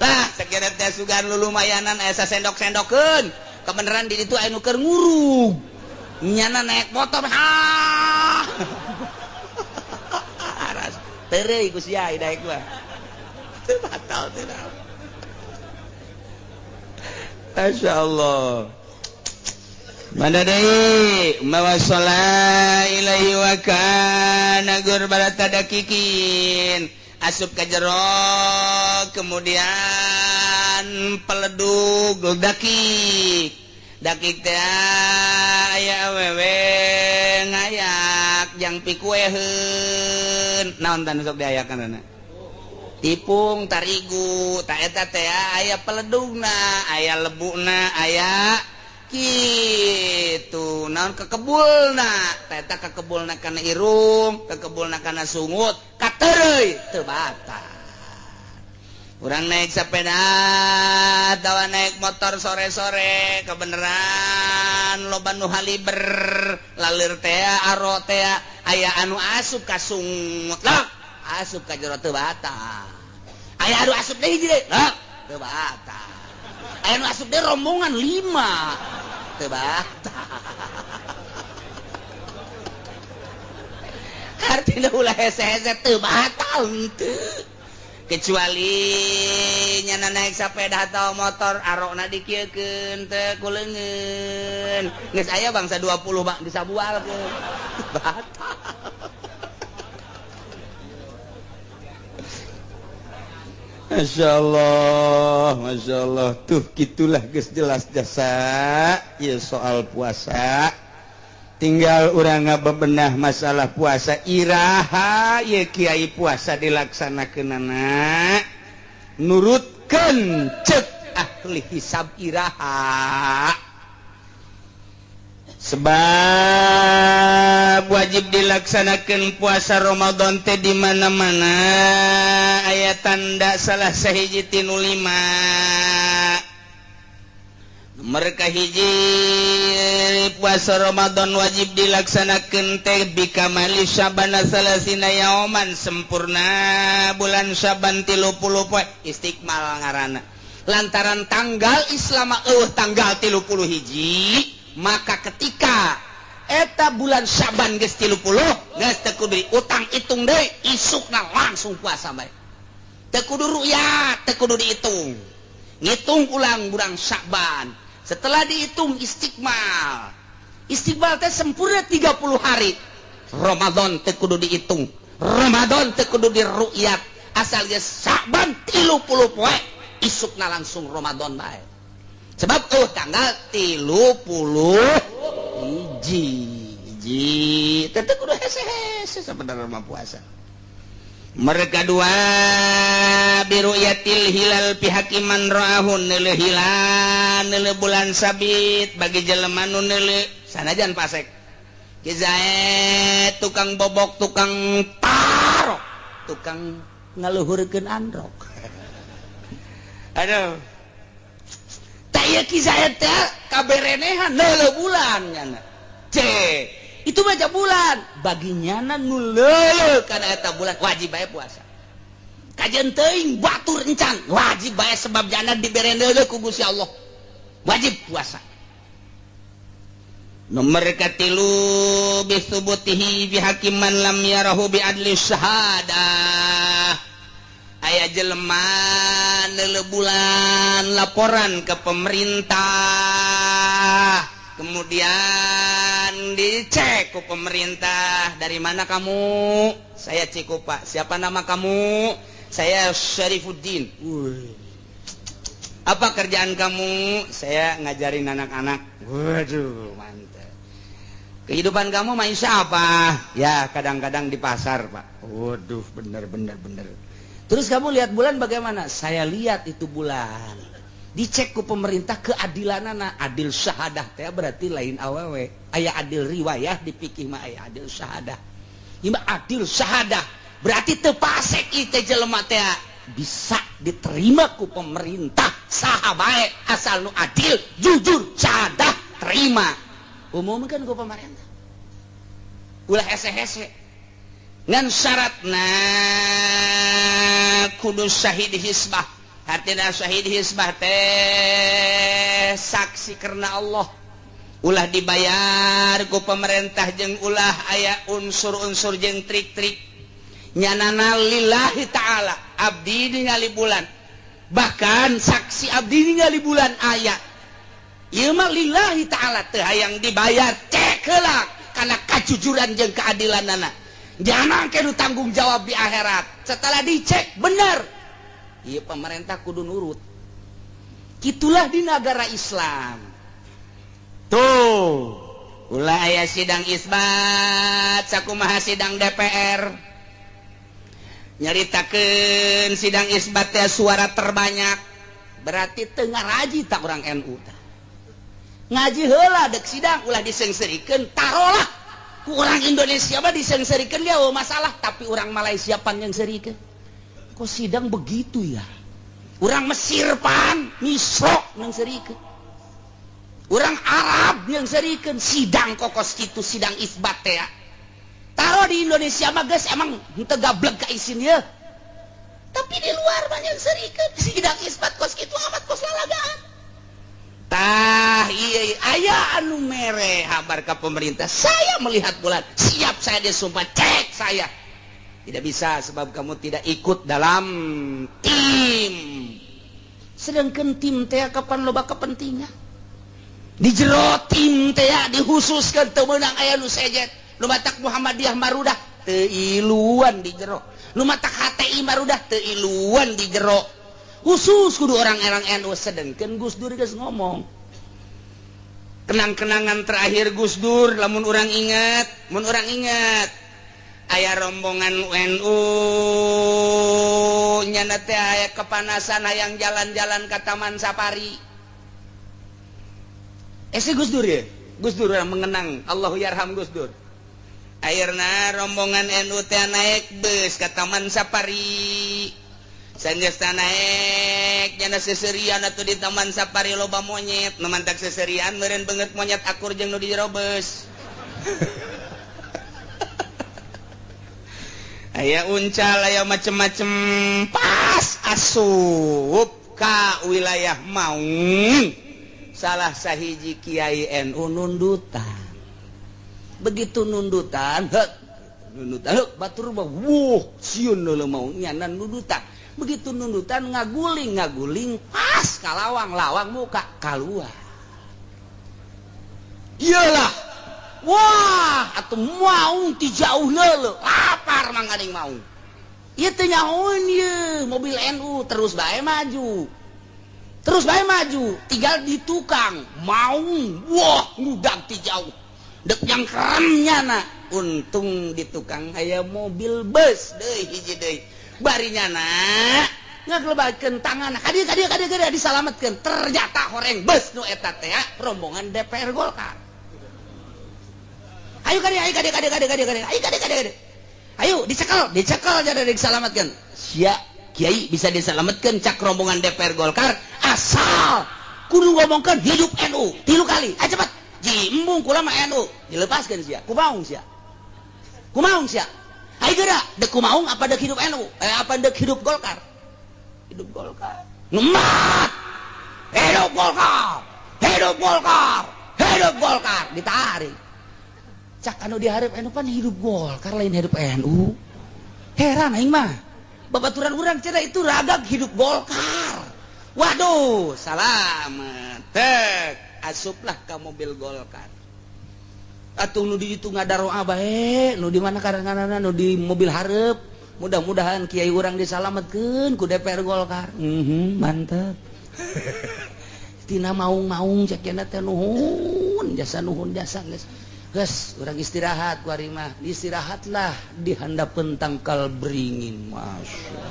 Lah sakira teh sugan lulumayanan aya sendok-sendokeun. Kebeneran di ditu aya nu keur ngurug. Nyana naik motor ha. Terei ku sia daek mah. Teu batal teh. Masyaallah. Mana deui mawasala ilaihi wa kana gurbarata dakikin. Asup ka jero kemudian peledug dakik. Dakik teh aya awewe ngayak jang pikueheun. Naon tah nu sok diayakeunna? Tipung tarigu, ta eta teh aya peledugna, aya lebuna, aya kitu. Naon kekebulna? Ta eta kekebulna kana irung, kekebulna kana sungut, katereuy teu batal. Urang naik sepeda atau naik motor sore-sore kebeneran loba nu haliber lalir teh aro teh aya anu asup ka sungut lah asup ka jero teu batal. Aya anu asup deui hiji lah teu batal. Aya anu asup deui rombongan 5 teu batal. Artina ulah hese-hese teu batal henteu. Kecuali nyana naik sepeda atau motor arokna dikieukeun teh kuleungeun geus aya bangsa 20 bang disabualkeun batal. Masya Allah tuh gitulah geus jelas jasa ieu soal puasa. Tinggal urang ngabebenah masalah puasa iraha ye kiai puasa dilaksanakeunana nurutkeun ceuk ahli hisab iraha. Sebab wajib dilaksanakeun puasa Ramadan teh di mana-mana aya tanda salah sahiji tinu 5. Mereka hiji puasa Ramadan wajib dilaksanakeun teh bikamali Syaban salasina yauman sempurna bulan Syaban 30 poe istiqmal ngaranna. lantaran tanggal Islam tanggal 30 hiji maka ketika eta bulan Syaban geus 30 geus teu kudu utang hitung deui isukna langsung puasa bae teu kudu ru'yat teu kudu dihitung ngitung ulang bulan Syaban setelah dihitung istiqmal teh sempurna 30 hari Ramadan teu kudu dihitung Ramadan teu kudu diru'yat asal geus Syaban 30 poe isukna langsung Ramadan bae sebab tanggal 30 hiji teu kudu hese-hese sabenerna mah puasa mereka dua biru'yatil hilal pihakiman ra'ahun neuleuh hilal neuleuh bulan sabit bagi jelema nu neuleuh sanajan pasek kizae tukang bobok tukang tarok tukang ngaluhurkeun androk aduh taya kizae teh kaberenehan neuleuh bulan nyana itu baca bulan baginya nu leuleuh kana eta bulan wajib bae puasa kajian teuing batur encan wajib bae sebab jana dibere leuleuh ku Gusti Allah wajib puasa nomor katilu bisubutihi bihakiman lam yarahu bi adli syahadah aya jelema neuleuh bulan laporan ke pemerintah kemudian dicek ke pemerintah dari mana kamu saya Cikupa siapa nama kamu saya Syarifuddin apa kerjaan kamu saya ngajarin anak-anak waduh mantap kehidupan kamu maisha apa ya kadang-kadang di pasar Pak waduh bener terus kamu lihat bulan bagaimana saya lihat itu bulan dicek ku pemerintah keadilanana adil syahadah teh berarti lain awewe aya adil riwayah dipikih mah aya adil syahadah ieu adil syahadah berarti teu pasek ieu teh jelema teh bisa diterima ku pemerintah saha bae asal nu adil jujur syahadah terima umumkeun ku pemerintah ulah hese-hese ngan syaratna kudu syahid hisbah artinya syahid hisbah teh saksi karena Allah ulah dibayar ku pemerintah jeung ulah aya unsur-unsur jeung trik-trik nyanana lillahi ta'ala abdi ningali bulan bahkan saksi abdi ningali bulan aya ieu mah lillahi ta'ala teu hayang dibayar cek heula kana kajujuran jeung keadilanana jangan kedu tanggung jawab di akhirat setelah dicek bener iya pemerintah kudu nurut gitulah di negara Islam tuh ulah aya sidang isbat sakumaha sidang DPR nyaritakeun sidang isbat teh suara terbanyak berarti teu ngaraji tak urang NU tah ngaji heula dek sidang ulah disengserikeun tarolah ku urang Indonesia mah disengserikeun dia masalah tapi urang Malaysia pan yang serikeun kok sidang begitu ya orang Mesir pan misrok yang serikeun orang Arab yang serikeun sidang kokos kitu sidang isbat teh ya taruh di Indonesia mah geus emang henteu gablek ka isin ya tapi di luar mah yang serikeun sidang isbat kos kitu amat kos lalagaan tah iya aya anu mere habar ka pemerintah saya melihat bulan siap saya disumpah cek saya tidak bisa sebab kamu tidak ikut dalam tim sedangkan tim teh kapan loba kepentingan di jero tim teh dihususkan teu meunang aya nu sejet nu matak Muhammadiyah marudah teu iluan di jero nu matak HTI marudah teu iluan di jero khusus kudu orang-orang NU sedangkan Gus Dur geus ngomong kenang-kenangan terakhir Gus Dur lamun urang ingat aya rombongan NU nyana teh aya kepanasan hayang jalan-jalan ke Taman Safari Gus Dur ya Gus Dur yang mengenang Allahu yarham Gus Dur akhirna rombongan NU teh naik bus ke Taman Safari sanggeus naik nyana seserian atuh di Taman Safari loba monyet nu mantak seserian meureun beungeut monyet akur jeung nu di jero bus aya uncal aya macem-macem pas asup ka wilayah Maung salah sahiji Kiai NU nundutan. Begitu nundutan batur mah sieun leuleuh mau nyanan nundutan. Begitu nundutan ngaguling pas kalawang muka keluar. Iyalah. Wah, atuh Maung ti jauh leuleuh, lapar mang gading Maung. Ieu teh nyahoeun ieu, mobil NU terus bae maju. Tinggal di tukang Maung. Wah, ngudag ti jauh. Dek yang kerennya na. Untung di tukang aya mobil bus deui hiji deui. Barinya na ngaglebakeun tangan. Hadir disalametkeun. Ternyata horeng bus nu eta teh rombongan DPR Golkar. Ayo kade. Ayo dicekel jadi diselamatkan. Sia Kiai bisa diselamatkan cak rombongan DPR Golkar asal kudu ngomongkan hidup NU 3 kali. Ayo cepat. Ji embung kula mah NU dilepaskeun sia. Kumaung sia. Ayo geura, dek kumaung apa dek hidup NU? Apa dek hidup Golkar? Hidup Golkar. Ngemat. Hidup Golkar. Ditarik. Cak anu diharap NU pan hidup Golkar lain hidup NU. Heran aing mah. Babaturan urang cenah itu ragak hidup Golkar. Waduh, salamet. Tek, asuplah ka mobil Golkar. Atuh nu di ditu ngadaroa bae, nu di mana karanganana nu di mobil hareup. Mudah-mudahan kiai urang disalametkeun ku DPR Golkar. Mantep. Tina maung-maung cek cenah teh nuhun jasa geus. Ges, orang istirahat, kuarimah istirahatlah di handapeun tangkal beringin, masya.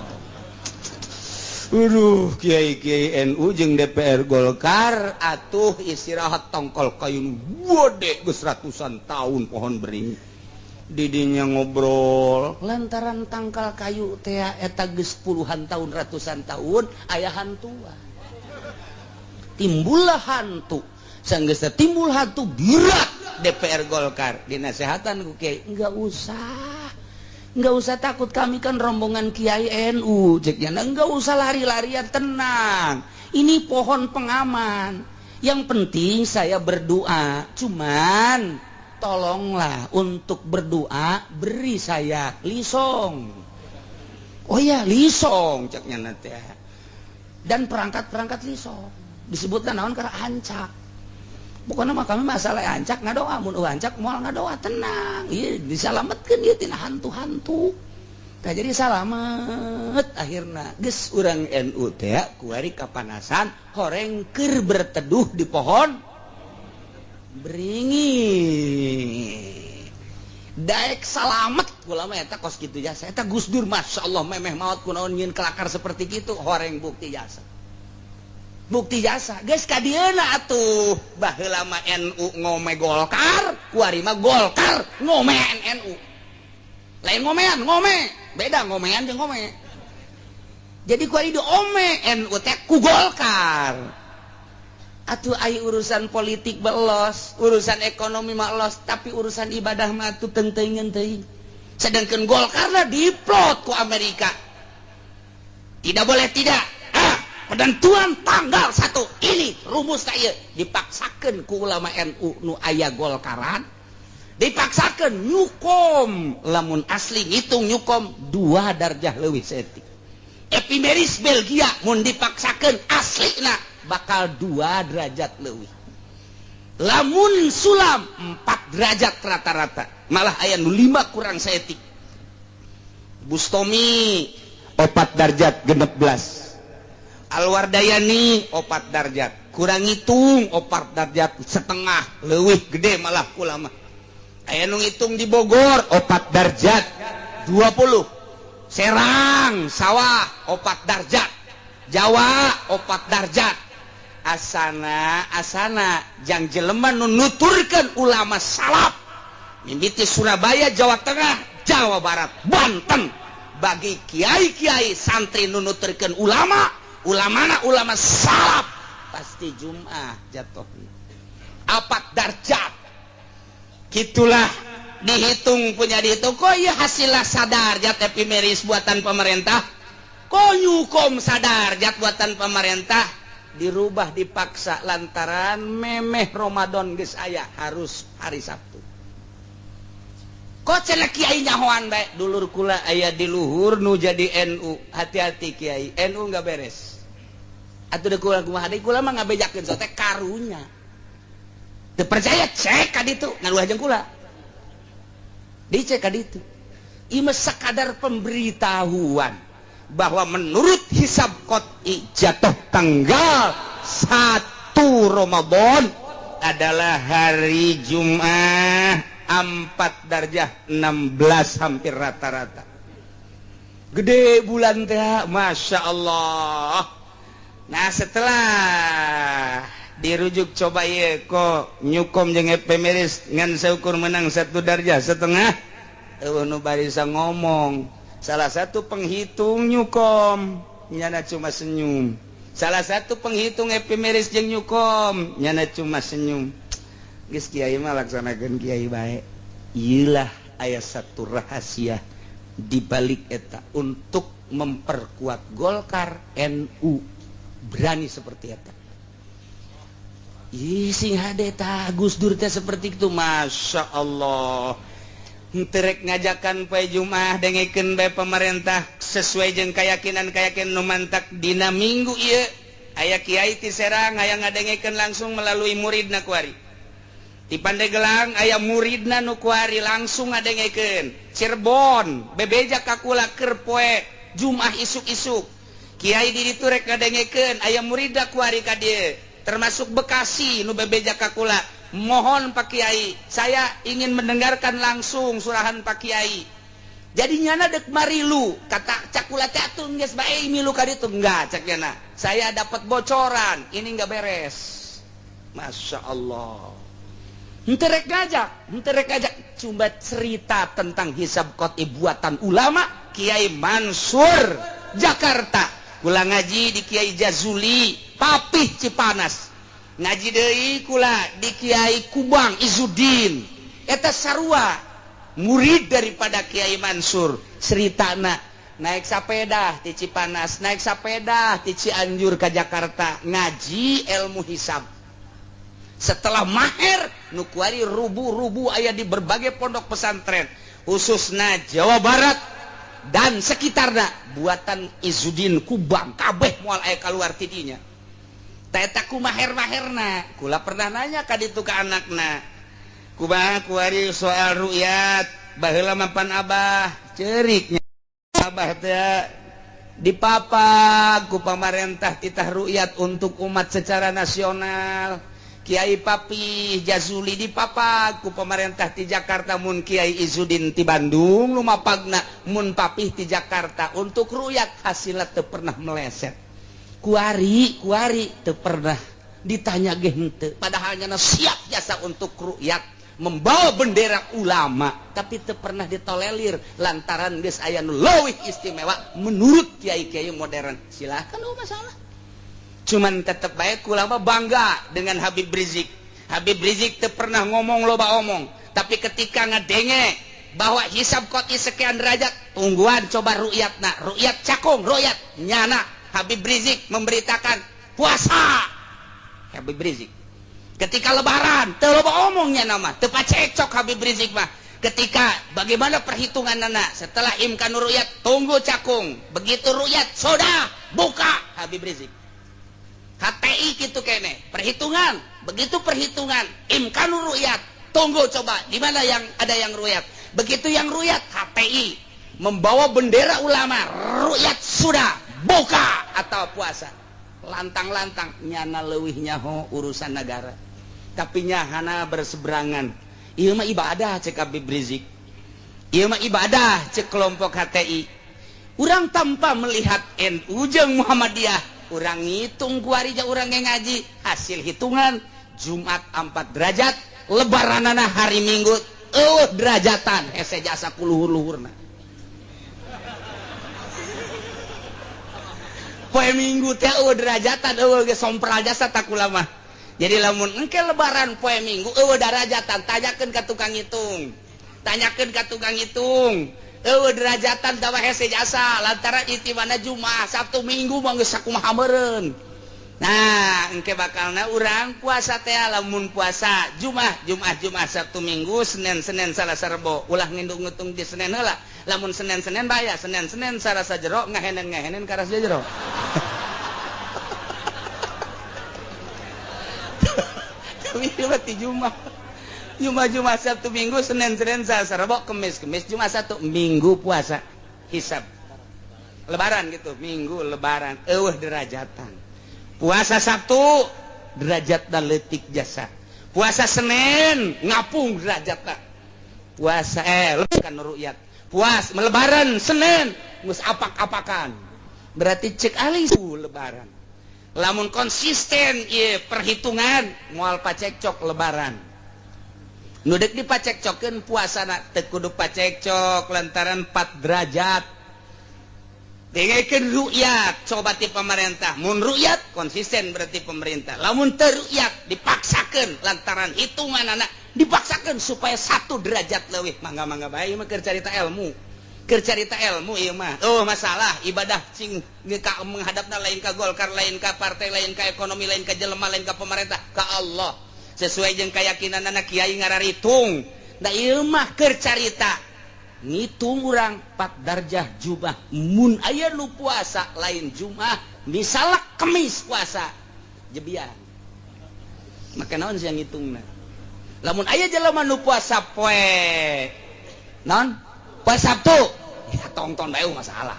Kiai NU jeung DPR Golkar atuh istirahat tangkal kayu gede geus ratusan tahun pohon beringin. Didinya ngobrol lantaran tangkal kayu teh eta geus puluhan tahun ratusan tahun aya hantuan. Timbullah hantu. Sanggeus timbul hantu berat. DPR Golkar dinasehatan ku Kiai enggak usah takut, kami kan rombongan Kiai NU ceknya enggak usah lari-larian, tenang, ini pohon pengaman, yang penting saya berdoa, cuman tolonglah untuk berdoa beri saya lisong. Oh ya lisong ceknya nanti, dan perangkat lisong disebutkan naon karena ancak. Bukan nama kami masalah ancak ngadoa, mun ancak moal ngadoa tenang, iya disalametkeun ieu tina hantu-hantu. Tah jadi salamet akhirna geus urang NU teh kuari kapanasan horeng keur berteduh di pohon beringin. Daek salamet kula mah eta kos kitu jasa. Eta Gus Dur masyaallah memeh maot kunaon nyeun kelakar seperti kitu horeng bukti jasa. Guys kadieuna atuh baheula mah NU ngome Golkar, kuari mah Golkar ngomean NU. Lain ngome, beda ngomean jeung ngome. Jadi kuari diome NU teh ku Golkar. Atuh ai urusan politik belos, urusan ekonomi mah los, tapi urusan ibadah mah atuh teuing teuing. Sedangkan Golkarna diplot ku Amerika. Tidak boleh tidak. Penentuan tanggal 1 ini rumus kaya dipaksakan ku ulama NU nu aya Golkaran, dipaksakan nyukom lamun asli ngitung nyukom 2 darjah leuwih setik. Epimeris Belgia mun dipaksakan aslina bakal 2 derajat leuwih. Lamun sulam 4 derajat rata-rata, malah aya nu 5 kurang setik. Bustomi 4 darjat 16. Alwardayani 4 darjat kurang ngitung 4 darjat setengah leuwih gede malah kulama. Aya nu ngitung di Bogor 4 darjat 20. Serang sawah 4 darjat, Jawa 4 darjat. Asana jang jelema nu nuturkeun ulama salaf mimiti Surabaya, Jawa Tengah, Jawa Barat, Banten bagi kiai-kiai santri nu nuturkeun ulama salaf pasti Jum'ah jatuh 4 darjat. Gitulah dihitung kok ya hasilnya sadar jat epimeris buatan pemerintah konyukom sadar jadwatan pemerintah dirubah dipaksa lantaran memeh Ramadan geus aya harus hari Sabtu. Kok cenah kiai nyahoan bae dulur kula aya di luhur nu jadi NU. Hati-hati kiai, NU enggak beres. Atuh deuk kula kumaha deui kula mah ngabejakeun sote karunya. Teu percaya cek ka ditu ngaluh jeung kula. Dicek ka ditu. Ieu mah sakadar pemberitahuan bahwa menurut hisab qot'i jatuh tanggal 1 Ramadan adalah hari Jumat 4 darjah 16 hampir rata-rata. Gede bulan teh, Masya Allah. Nah setelah dirujuk coba ye kok nyukom jeung ephemeris ngan seukur menang 1 darjah setengah. Nu barisa ngomong salah satu penghitung nyukom nyana cuma senyum, salah satu penghitung ephemeris jeung nyukom nyana cuma senyum. Geus kiai mah laksanakeun kiai bae. Iyalah aya satu rahasia di balik eta untuk memperkuat Golkar, NU berani seperti eta. Ih sing hade tah Gus Dur teh seperti itu, Masya Allah. Terek ngajakan poe Jumaah dengekeun bae pemerintah sesuai jeung keyakinan nu mantak dina minggu ieu aya kiai ti Serang aya ngadengekeun langsung melalui muridna kuari. Di Pandeglang aya muridna nu kuari langsung ngadengekeun. Cirebon bebeja ka kula keur poe Jumaah isuk-isuk. Kiai di ditu rek ngadengekeun aya muridna kuari ka dieu. Termasuk Bekasi nu bebeja ka kula. Mohon Pak Kiai, saya ingin mendengarkan langsung surahan Pak Kiai. Jadi nyana dek marilu, kata cakula teh atuh geus bae milu ka ditu enggak cak nyana. Saya dapat bocoran, ini enggak beres. Masya Allah. Enterek ngajak cuma cerita tentang hisab qot'i buatan ulama Kiai Mansur Jakarta. Kula ngaji di Kiai Jazuli, Papih Cipanas. Ngaji deui kula di Kiai Kubang Izudin eta sarua murid daripada Kiai Mansur. Ceritana naik sepeda di Cipanas, naik sepeda di Cianjur ke Jakarta ngaji ilmu hisab. Setelah mahir nu kuari rubu-rubu aya di berbagai pondok pesantren khususna Jawa Barat dan sekitarna buatan Izudin Kubang kabeh moal aya kaluar ti dinya. Eta ku maher-maherna kula pernah nanya ka ditu ka anakna kumaha kuari soal ru'yat baheula mapan abah ceuriknya abah teh dipapag ku pamarentah titah ru'yat untuk umat secara nasional. Kiai Papih Jazuli dipapag ku pamarentah ti Jakarta mun Kiai Izudin ti Bandung lumapagna mun Papih ti Jakarta untuk ru'yat hasilna teu pernah meleset. Kuari teu pernah ditanya ge henteu padahal nyana siap jasa untuk ru'yat membawa bendera ulama tapi teu pernah ditolelir lantaran geus aya nu leuwih istimewa menurut kiai-kiai modern. Silakan masalah. Cuman tetep bae kula mah bangga dengan Habib Rizik. Habib Rizik teu pernah ngomong loba omong, tapi ketika ngadenge bahwa hisab qot'i sekian derajat tungguan coba ru'yatna, ru'yat cakung, ru'yat nyana Habib Rizik memberitakan puasa. Habib Rizik ketika lebaran teu loba omongnya nama teu pacekcok Habib Rizik mah. Ketika bagaimana perhitungan nana setelah imkan ru'yat tunggu cakung, begitu ru'yat soda buka Habib Rizik. HTI gitu kene perhitungan, begitu perhitungan imkan ru'yat tunggu coba di mana yang ada yang ru'yat, begitu yang ru'yat HTI membawa bendera ulama ru'yat sudah buka atau puasa. Lantang-lantang nyana leuwih nyaho urusan negara tapi nyahana berseberangan. Ieu mah ibadah cek Habib Rizik, ieu mah ibadah cek kelompok HTI. Urang tanpa melihat NU jeung Muhammadiyah urang ngitung kuari jeung urang ngaji hasil hitungan Jumat 4 derajat lebaranana hari Minggu derajatan hese jasa ku luhur-luhurna. Poe Minggu teh derajatan ge sompral jasa tak ulama. Jadi lamun engke lebaran poe Minggu derajatan tanyakeun ka tukang ngitung. tanyakeun ka tukang hitung derajatan tawa hese jasa lantaran itimana Jumat Sabtu Minggu mah geus sakumaha meureun. Nah engke bakalna urang puasa teh lamun puasa Jumat Sabtu Minggu Senin Salasa Rebo ulah ngitung-ngitung di Senin heula lamun Senin baya Senin Salasa jero ngahenen ka rasa jero. Tapi berarti Jumat Sabtu Minggu Senin Salasa Rebo Kemis Jumat Sabtu Minggu puasa hisab lebaran gitu Minggu lebaran eueuh derajatan puasa Sabtu derajatna leutik jasa puasa Senin ngapung derajatna puasa kan ru'yat puas lebaran Senin geus apak-apakan berarti cek alis lebaran lamun konsisten ieu perhitungan moal pacekcok lebaran nu deuk dipacekcokeun puasana teu kudu pacekcok lantaran 4 derajat dengekeun ru'yat coba ti pemerintah mun ru'yat konsisten berarti pemerintah lamun teu ru'yat dipaksakeun lantaran hitunganana dipaksakeun supaya 1 derajat leuwih mangga bae mah keur carita ilmu ieu mah masalah ibadah cing ka menghadapna lain ka Golkar lain ka partai lain ka ekonomi lain ka jelema lain ka pemerintah ka Allah sesuai jeung keyakinanna kiai ngararitung da ieu mah keur carita ngitung urang 4 darjah Jumat mun aya nu puasa lain Jumat misalnya Kemis puasa jebian maka naon sia ngitungna lamun aya jelema nu puasa poe naon poe Sabtu ya tonton bae masalah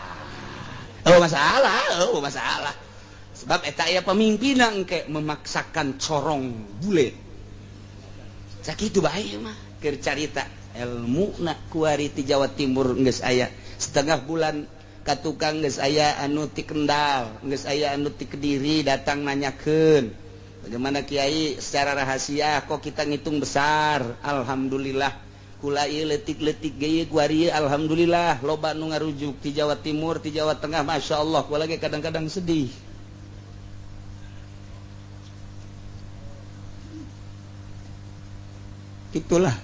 sebab eta aya pamimpinna engke memaksakan corong bule sakitu bae mah keur carita ilmu nak kuari ti Jawa Timur geus aya setengah bulan ka tukang geus aya anu ti Kendal geus aya anu ti Kediri datang nanyakeun bagaimana kiai secara rahasia kok kita ngitung besar alhamdulillah kula ieu leutik-leutik ge kuari alhamdulillah loba nu ngarujuk ti Jawa Timur ti Jawa Tengah masyaallah kula ge kadang-kadang sedih itulah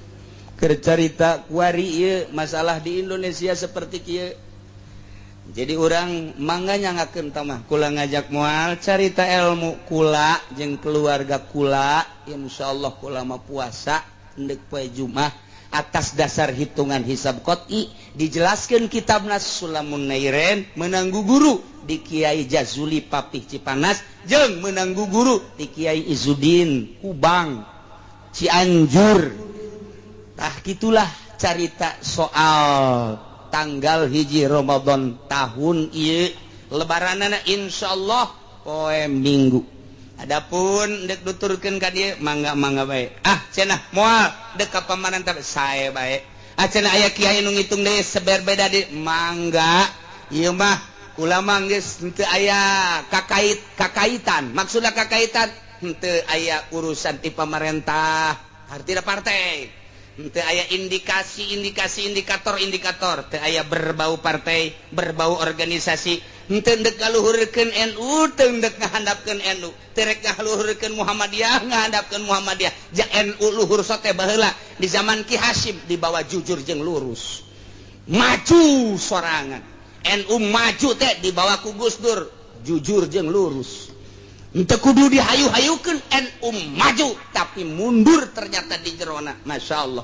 kercarita kuari ieu masalah di Indonesia seperti kieu jadi orang mangga nyangakeun tamah kula ngajak moal carita ilmu kula jeung keluarga kula insyaallah kula mah puasa endek poe Jumat atas dasar hitungan hisab qot'i dijelaskeun kitabna Sulamun Nairen menanggu guru di Kiai Jazuli Papih Cipanas jeung menanggu guru di Kiai Izudin Kubang Cianjur. Tah gitulah carita soal tanggal hiji Ramadan tahun ieu lebaranana insyaallah poe Minggu. Adapun dek nuturkeun ka dieu mangga bae. Cenah moal dek ka pamarentah sae bae. Cenah aya kiai nu ngitung deui seberbeda deui mangga. Ieu mah kula mah geus henteu aya kakaitan. Maksudna kakaitan henteu aya urusan ti pamarentah, artina partai. Teu aya indikator teu aya berbau partai berbau organisasi henteu endek ngaluhurkeun NU teu endek ngahandapkeun NU teu rek ngaluhurkeun Muhammadiyah ngahandapkeun Muhammadiyah ja NU luhur sote baheula di zaman Ki Hasyim dibawa jujur jeung lurus maju sorangan NU maju teh dibawa ku Gus Dur jujur jeung lurus henteu kudu dihayu-hayukeun NU maju tapi mundur ternyata di jerona masyaallah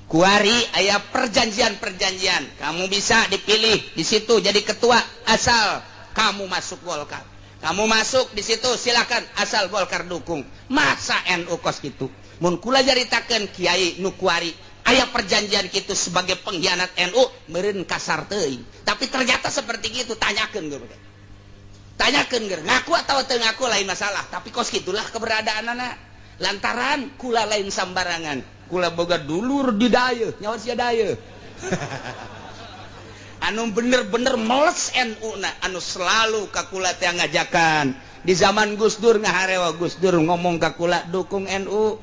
kuari aya perjanjian kamu bisa dipilih di situ jadi ketua asal kamu masuk Golkar kamu masuk di situ silakan asal Golkar dukung masa NU kos kitu mun kula jaritakeun kiai nu kuari aya perjanjian kitu sebagai pengkhianat NU meureun kasar teuing tapi ternyata seperti gitu tanyakeun geur ngaku atau teu ngaku lain masalah tapi kos gitulah keberadaan anak lantaran kula lain sambarangan kula boga dulur di daya nyawa sia daya anu bener-bener meles NU na anu selalu ka kula teh ngajakan di zaman Gus Dur ngaharewa Gus Dur ngomong ka kula dukung NU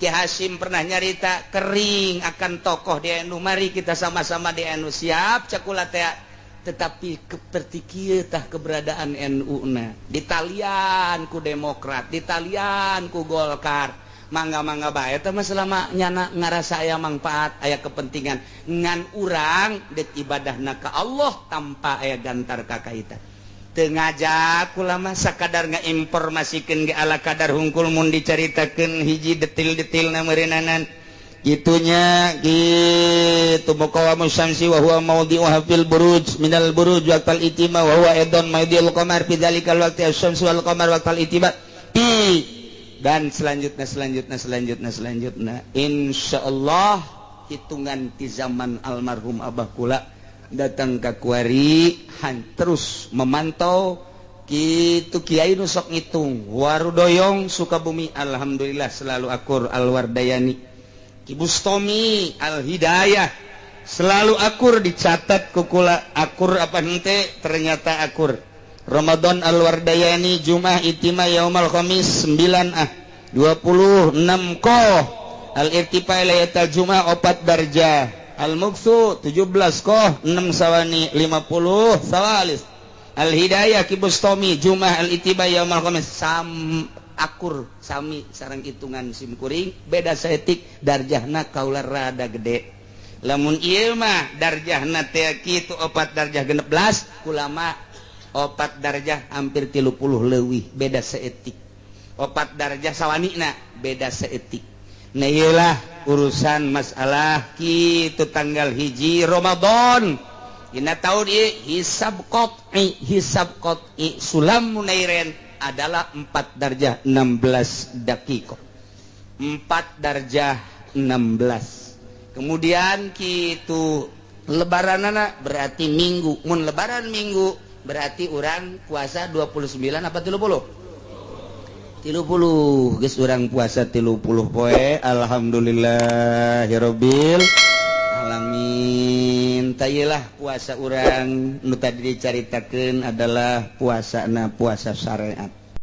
Ki Hasyim pernah nyarita kering akan tokoh di NU mari kita sama-sama di NU siap cak kula teh tetapi seperti kieu tah keberadaan NU na ditalian ku Demokrat ditalian ku Golkar mangga-mangga bae teh mah selama nyana ngarasa aya manfaat aya kepentingan ngan urang dek ibadahna ka Allah tanpa aya gantar ka kaitan teu ngajak ulama sakadar ngainformasikeun ge ala kadar hungkul mun dicaritakeun hiji detil-detilna meureunanan itunya gitu muqawamus syamsi wa huwa mawdi'uha fil buruj minal buruj waqtal itima wa huwa aidan mawdi'ul qamar fi dzalikal waqti asy-syamsu wal qamar waqtal itima dan selanjutnya insyaallah hitungan ti zaman almarhum Abah kula datang ka kuari terus memantau kitu kiai nu sok ngitung Warudoyong Sukabumi alhamdulillah selalu akur Alwardayani Ki Bustomi Al-Hidayah selalu akur dicatat ku kula akur apa henteu ternyata akur Ramadan Al-Wardayani Jumat Itima Yaumal Khamis 9 26 Qoh Al-Irtifa Lailatul Jumat 4 darjah Al-Muqsu 17 Qoh 6 sawani 50 sawalis Al-Hidayah Ki Bustomi Jumat Al-Ittiba Yaumal Khamis akur sami sareng hitungan simkuring beda saeutik darjahna kaula rada gede lamun ieu mah darjahna teh kitu 4 darjah 16 ulama 4 darjah hampir 30 leuwih beda seetik 4 darjah sawanina beda seetik nah iyalah urusan masalah kitu tanggal hiji Ramadan dina taun ieu hisab qat'i sulam munairen adalah 4 darjah 16 dakiko 4 darjah 16 kemudian kitu lebaranana berarti minggu mun lebaran minggu berarti orang puasa 29 apa 30 geus urang puasa 30 poe alhamdulillahirabbil alamin tayelah puasa urang nu tadi dicaritakeun adalah puasana puasa syariat